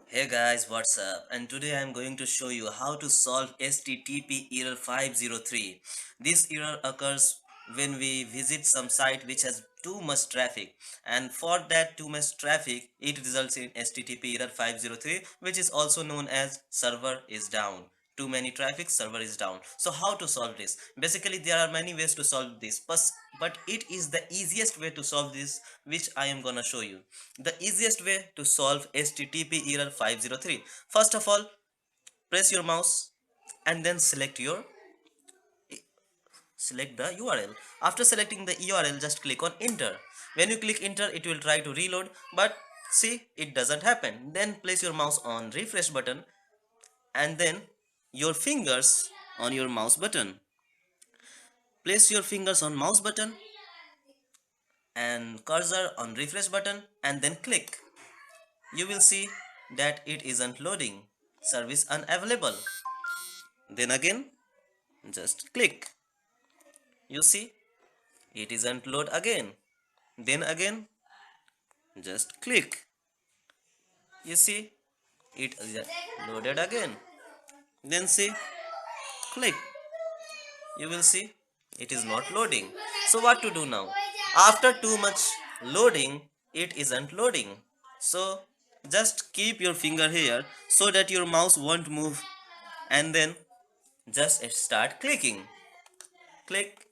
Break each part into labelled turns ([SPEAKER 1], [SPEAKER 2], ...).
[SPEAKER 1] Hey guys, what's up? And today I'm going to show you how to solve HTTP error 503. This error occurs when we visit some site which has too much traffic, and for that too much traffic it results in HTTP error 503, which is also known as server is down. Too many traffic, server is down. So how to solve this? Basically there are many ways to solve this, but it is the easiest way to solve this which I am gonna show you. The easiest way to solve HTTP error 503. First of all, press your mouse and then select the URL. After selecting the URL, just click on enter. When you click enter, it will try to reload, but see, it doesn't happen. Then place your mouse on refresh button and then your fingers on your mouse button. Place your fingers on mouse button and cursor on refresh button and then click. You will see that it isn't loading. Service unavailable. Then again, just click. You see, it isn't load again. Then again, just click. You see, it is loaded again. Then see, click. You will see, it is not loading. So what to do now? After too much loading, it isn't loading. So just keep your finger here so that your mouse won't move, and then just start clicking. Click,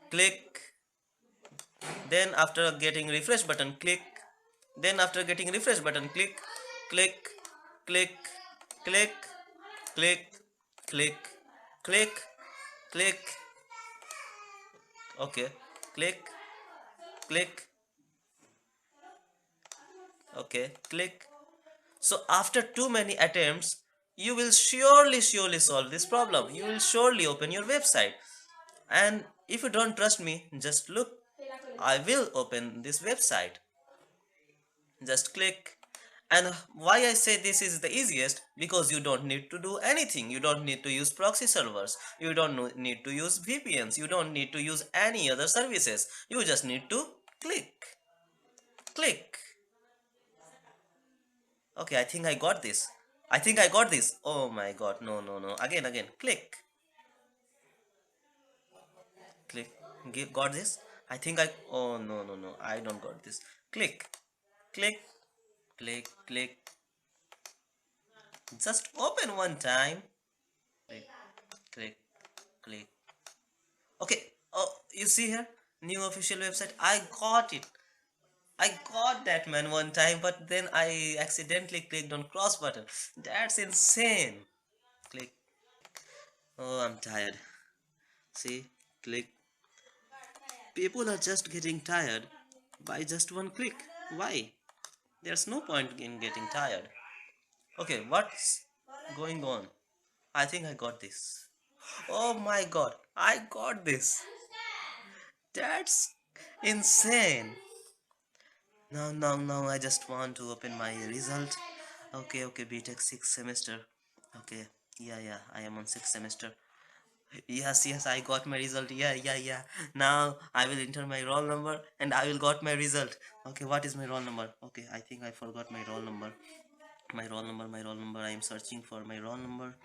[SPEAKER 1] click. Then after getting refresh button, click. Then after getting refresh button, click, click, click, click, click, click, click, click. Okay, click, click. Okay, click. So after too many attempts, you will surely solve this problem. You will surely open your website. And if you don't trust me, just look. I will open this website. Just click. And why I say this is the easiest, because you don't need to do anything. You don't need to use proxy servers, you don't need to use VPNs, you don't need to use any other services. You just need to click, click. Okay, I think I got this. I think I got this. Oh my god, no, again, click, click. Got this? I think I, oh no, I don't got this. Click, click, click, click. Just open one time. Click, click, click. Okay, oh, you see here, new official website. I got it. I got that, man, one time, but then I accidentally clicked on cross button. That's insane. Click. Oh, I'm tired. See, click. People are just getting tired by just one click. Why? There's no point in getting tired. Okay, what's going on? I think I got this. Oh my god, I got this. That's insane. Now, I just want to open my result. Okay, BTech 6th semester. Okay, yeah, I am on 6th semester. Yes, I got my result. Yeah. Now I will enter my roll number and I will got my result. Okay, what is my roll number? Okay, I think I forgot my roll number. My roll number. I am searching for my roll number.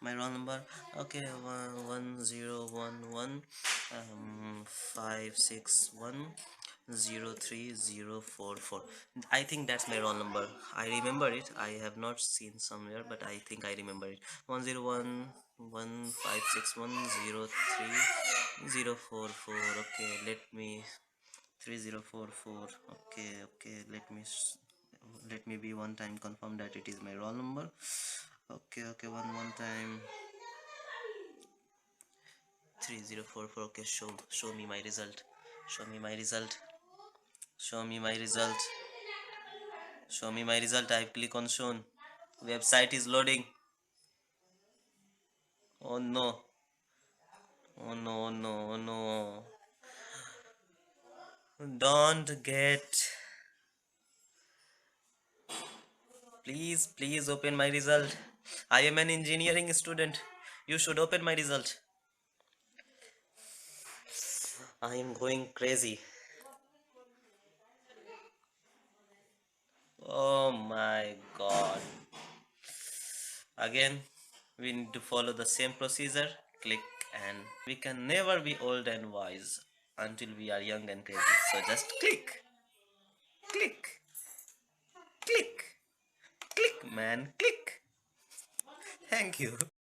[SPEAKER 1] My roll number. Okay, 1011 561 03044. I think that's my roll number. I remember it. I have not seen somewhere, but I think I remember it. 1011 561 03044. Okay, let me 3044. Okay, let me be one time confirm that it is my roll number. Okay, one time. 3044. Okay, show me my result. Show me my result. Show me my result. Show me my result. I click on shown. Website is loading. Oh no. Oh no. Don't get. Please open my result. I am an engineering student. You should open my result. I am going crazy. Oh my god. Again, we need to follow the same procedure. Click, and we can never be old and wise until we are young and crazy. So just click, click, click, click, man, click. Thank you.